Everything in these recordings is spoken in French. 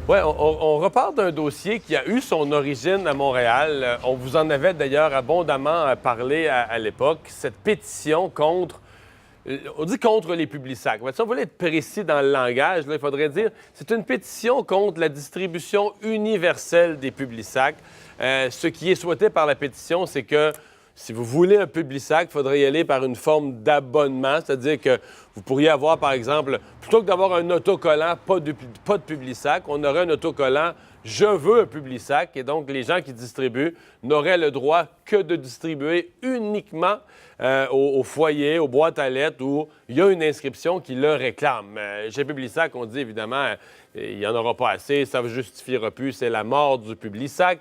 Oui, on repart d'un dossier qui a eu son origine à Montréal. On vous en avait d'ailleurs abondamment parlé à l'époque. Cette pétition contre, on dit contre les Publisac. Si on voulait être précis dans le langage, là, il faudrait dire c'est une pétition contre la distribution universelle des Publisac. Ce qui est souhaité par la pétition, c'est que si vous voulez un Publisac, il faudrait y aller par une forme d'abonnement, c'est-à-dire que vous pourriez avoir, par exemple, plutôt que d'avoir un autocollant, pas de Publisac, on aurait un autocollant « Je veux un Publisac » et donc les gens qui distribuent n'auraient le droit que de distribuer uniquement au foyer, aux boîtes à lettres où il y a une inscription qui le réclame. Chez Publisac, on dit évidemment, il n'y en aura pas assez, ça ne justifiera plus, c'est la mort du Publisac.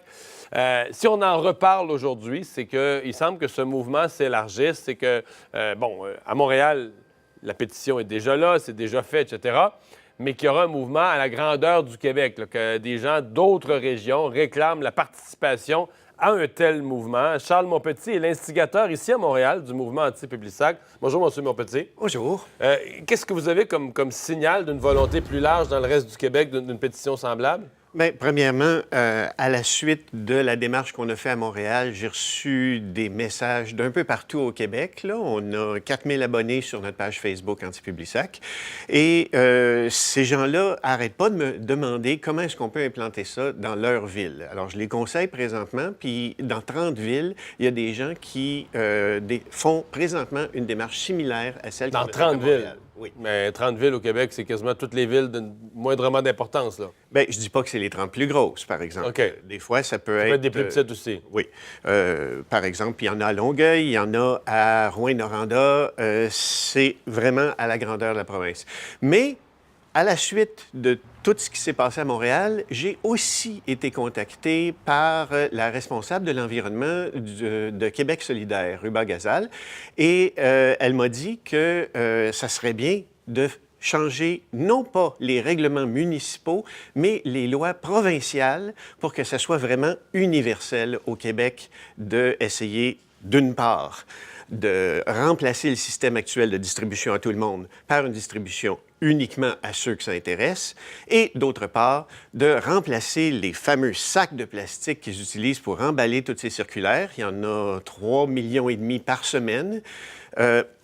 Si on en reparle aujourd'hui, c'est qu'il semble que ce mouvement s'élargisse, c'est que, à Montréal, la pétition est déjà là, c'est déjà fait, etc., mais qu'il y aura un mouvement à la grandeur du Québec, là, que des gens d'autres régions réclament la participation à un tel mouvement. Charles Monpetit est l'instigateur ici à Montréal du mouvement anti-Publisac. Bonjour, M. Monpetit. Bonjour. Qu'est-ce que vous avez comme signal d'une volonté plus large dans le reste du Québec d'une pétition semblable? Bien, premièrement, à la suite de la démarche qu'on a faite à Montréal, j'ai reçu des messages d'un peu partout au Québec. Là. On a 4000 abonnés sur notre page Facebook Anti-Publisac. Et ces gens-là n'arrêtent pas de me demander comment est-ce qu'on peut implanter ça dans leur ville. Alors, je les conseille présentement, puis dans 30 villes, il y a des gens qui font présentement une démarche similaire à celle qu'on a faite à Montréal. Dans 30 villes? Oui. Mais 30 villes au Québec, c'est quasiment toutes les villes de moindrement d'importance, là. Bien, je dis pas que c'est les 30 plus grosses, par exemple. OK. Des fois, ça peut Ça être... peut être des plus petites aussi. Oui. Par exemple, il y en a à Longueuil, il y en a à Rouyn-Noranda. C'est vraiment à la grandeur de la province. Mais, à la suite de tout ce qui s'est passé à Montréal, j'ai aussi été contacté par la responsable de l'environnement de Québec solidaire, Ruba Gazal, et elle m'a dit que ça serait bien de changer non pas les règlements municipaux, mais les lois provinciales pour que ça soit vraiment universel au Québec d'essayer, d'une part, de remplacer le système actuel de distribution à tout le monde par une distribution uniquement à ceux que ça intéresse, et d'autre part, de remplacer les fameux sacs de plastique qu'ils utilisent pour emballer toutes ces circulaires, il y en a 3,5 millions par semaine,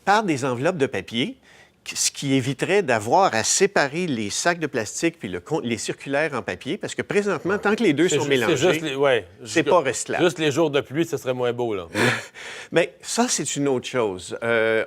par des enveloppes de papier, ce qui éviterait d'avoir à séparer les sacs de plastique puis les circulaires en papier, parce que présentement, tant que les deux sont mélangés, c'est pas recyclable. Juste les jours de pluie, ce serait moins beau, là. Bien, ça, c'est une autre chose.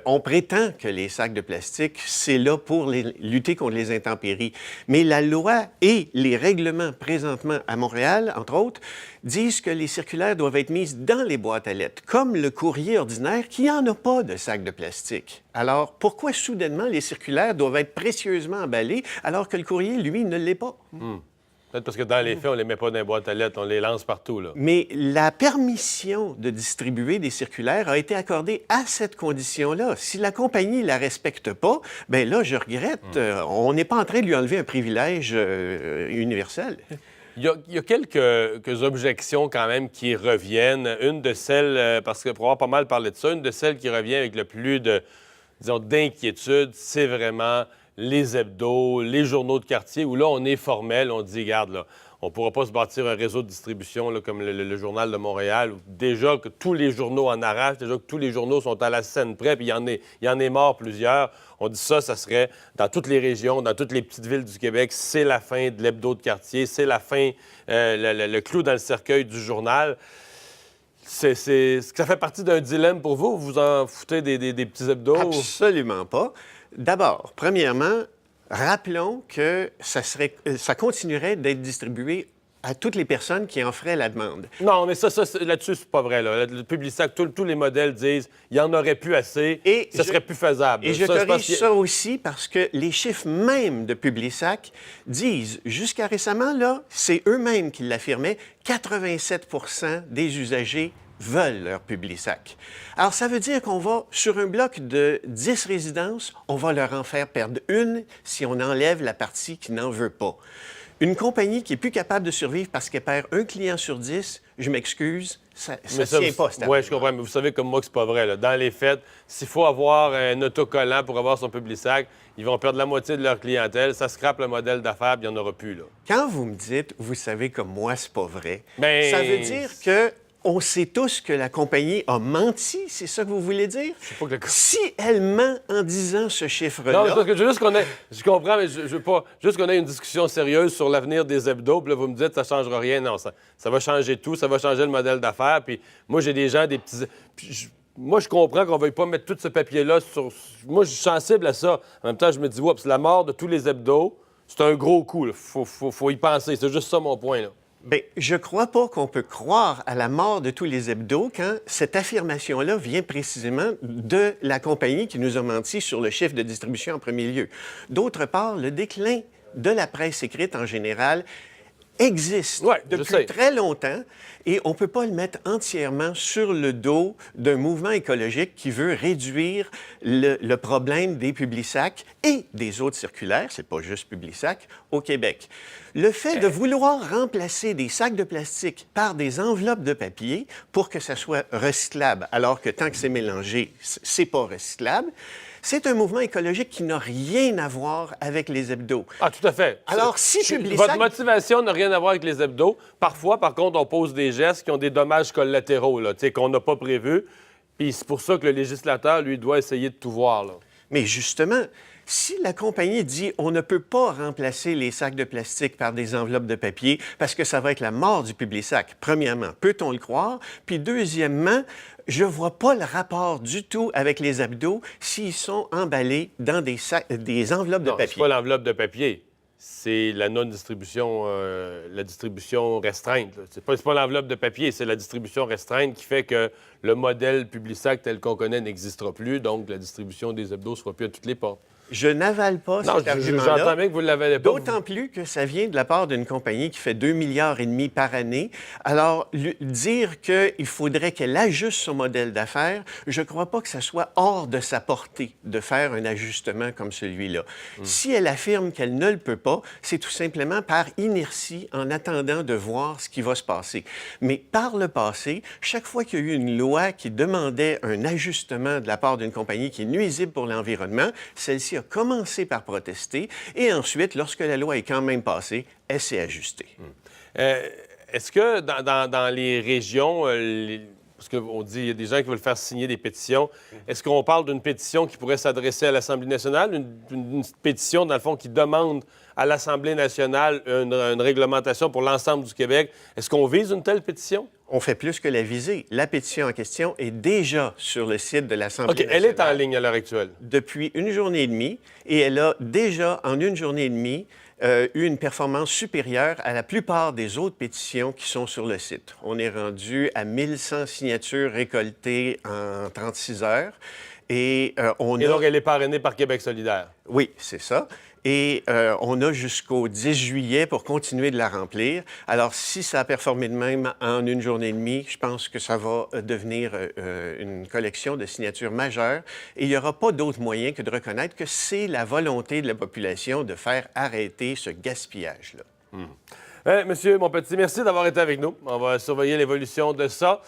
On prétend que les sacs de plastique, c'est là pour lutter contre les intempéries. Mais la loi et les règlements présentement à Montréal, entre autres, disent que les circulaires doivent être mises dans les boîtes à lettres, comme le courrier ordinaire qui n'en a pas de sac de plastique. Alors, pourquoi soudainement les circulaires doivent être précieusement emballés alors que le courrier, lui, ne l'est pas? Peut-être parce que dans les faits, on ne les met pas dans les boîtes à lettres, on les lance partout, là. Mais la permission de distribuer des circulaires a été accordée à cette condition-là. Si la compagnie ne la respecte pas, bien là, je regrette. On n'est pas en train de lui enlever un privilège universel. Il y a quelques objections quand même qui reviennent. Une de celles, parce que pour avoir pas mal parlé de ça, une de celles qui revient avec le plus d'inquiétude, c'est vraiment les hebdos, les journaux de quartier, où là, on est formel, on dit, regarde, là, on ne pourra pas se bâtir un réseau de distribution là, comme le Journal de Montréal, où déjà que tous les journaux en arrachent, déjà que tous les journaux sont à la scène près, puis il y en est mort plusieurs. On dit ça serait dans toutes les régions, dans toutes les petites villes du Québec, c'est la fin de l'hebdo de quartier, c'est la fin, le clou dans le cercueil du journal. Ça fait partie d'un dilemme pour vous? Vous en foutez des petits hebdos? Absolument pas. D'abord, premièrement, rappelons que ça continuerait d'être distribué à toutes les personnes qui en feraient la demande. Non, mais ça là-dessus, c'est pas vrai. Là. Le Publisac, tous les modèles disent il y en aurait plus assez, et ça serait plus faisable. Et je corrige ça aussi parce que les chiffres même de Publisac disent, jusqu'à récemment, là, c'est eux-mêmes qui l'affirmaient, 87 % des usagers veulent leur Publisac. Alors, ça veut dire qu'on va, sur un bloc de 10 résidences, on va leur en faire perdre une si on enlève la partie qui n'en veut pas. Une compagnie qui est plus capable de survivre parce qu'elle perd un client sur 10, je m'excuse, ça ne tient pas. Oui, je comprends, mais vous savez comme moi que c'est pas vrai. Là. Dans les faits, s'il faut avoir un autocollant pour avoir son Publisac, ils vont perdre la moitié de leur clientèle, ça scrape le modèle d'affaires, puis il n'y en aura plus. Là. Quand vous me dites, vous savez comme moi, c'est pas vrai, Ben, ça veut dire que on sait tous que la compagnie a menti, c'est ça que vous voulez dire? Je sais pas que le... Si elle ment en disant ce chiffre-là... Non, parce que je veux juste qu'on ait... Je comprends, mais je veux pas... Juste qu'on ait une discussion sérieuse sur l'avenir des hebdos, puis là, vous me dites, ça ne changera rien. Non, ça va changer tout, ça va changer le modèle d'affaires, puis moi, j'ai des gens, des petits... Moi, je comprends qu'on ne veuille pas mettre tout ce papier-là sur... Moi, je suis sensible à ça. En même temps, je me dis, oups, la mort de tous les hebdos, c'est un gros coup, il faut y penser. C'est juste ça, mon point, là. Bien, je ne crois pas qu'on peut croire à la mort de tous les hebdos quand cette affirmation-là vient précisément de la compagnie qui nous a menti sur le chiffre de distribution en premier lieu. D'autre part, le déclin de la presse écrite en général existe depuis très longtemps et on ne peut pas le mettre entièrement sur le dos d'un mouvement écologique qui veut réduire le problème des Publisac et des autres circulaires, c'est pas juste Publisac, au Québec. Le fait de vouloir remplacer des sacs de plastique par des enveloppes de papier pour que ça soit recyclable, alors que tant que c'est mélangé, c'est pas recyclable, c'est un mouvement écologique qui n'a rien à voir avec les hebdos. Ah, tout à fait. Alors, si Publisac... Votre motivation n'a rien à voir avec les hebdos. Parfois, par contre, on pose des gestes qui ont des dommages collatéraux, là, qu'on n'a pas prévus. Puis c'est pour ça que le législateur, lui, doit essayer de tout voir, là. Mais justement, si la compagnie dit on ne peut pas remplacer les sacs de plastique par des enveloppes de papier parce que ça va être la mort du Publisac, premièrement, peut-on le croire? Puis deuxièmement, je ne vois pas le rapport du tout avec les hebdos s'ils sont emballés dans des enveloppes de papier. C'est pas l'enveloppe de papier. C'est la non-distribution, la distribution restreinte. C'est pas l'enveloppe de papier, c'est la distribution restreinte qui fait que le modèle Publisac tel qu'on connaît n'existera plus, donc la distribution des hebdos ne sera plus à toutes les portes. Je n'avale pas cet argument-là. J'entends bien que vous ne l'avalez pas. D'autant plus que ça vient de la part d'une compagnie qui fait 2,5 milliards par année. Alors, dire qu'il faudrait qu'elle ajuste son modèle d'affaires, je ne crois pas que ça soit hors de sa portée de faire un ajustement comme celui-là. Si elle affirme qu'elle ne le peut pas, c'est tout simplement par inertie en attendant de voir ce qui va se passer. Mais par le passé, chaque fois qu'il y a eu une loi qui demandait un ajustement de la part d'une compagnie qui est nuisible pour l'environnement, celle-ci a commencé par protester et ensuite, lorsque la loi est quand même passée, elle s'est ajustée. Est-ce que dans les régions, parce qu'on dit qu'il y a des gens qui veulent faire signer des pétitions, est-ce qu'on parle d'une pétition qui pourrait s'adresser à l'Assemblée nationale, une pétition, dans le fond, qui demande à l'Assemblée nationale une réglementation pour l'ensemble du Québec? Est-ce qu'on vise une telle pétition? On fait plus que la viser. La pétition en question est déjà sur le site de l'Assemblée nationale. OK, elle est en ligne à l'heure actuelle. Depuis une journée et demie, et elle a déjà, en une journée et demie, eu une performance supérieure à la plupart des autres pétitions qui sont sur le site. On est rendu à 1100 signatures récoltées en 36 heures. Et donc, elle est parrainée par Québec solidaire. Oui, c'est ça. Et on a jusqu'au 10 juillet pour continuer de la remplir. Alors, si ça a performé de même en une journée et demie, je pense que ça va devenir une collection de signatures majeures. Et il n'y aura pas d'autre moyen que de reconnaître que c'est la volonté de la population de faire arrêter ce gaspillage-là. Monsieur Monpetit, merci d'avoir été avec nous. On va surveiller l'évolution de ça.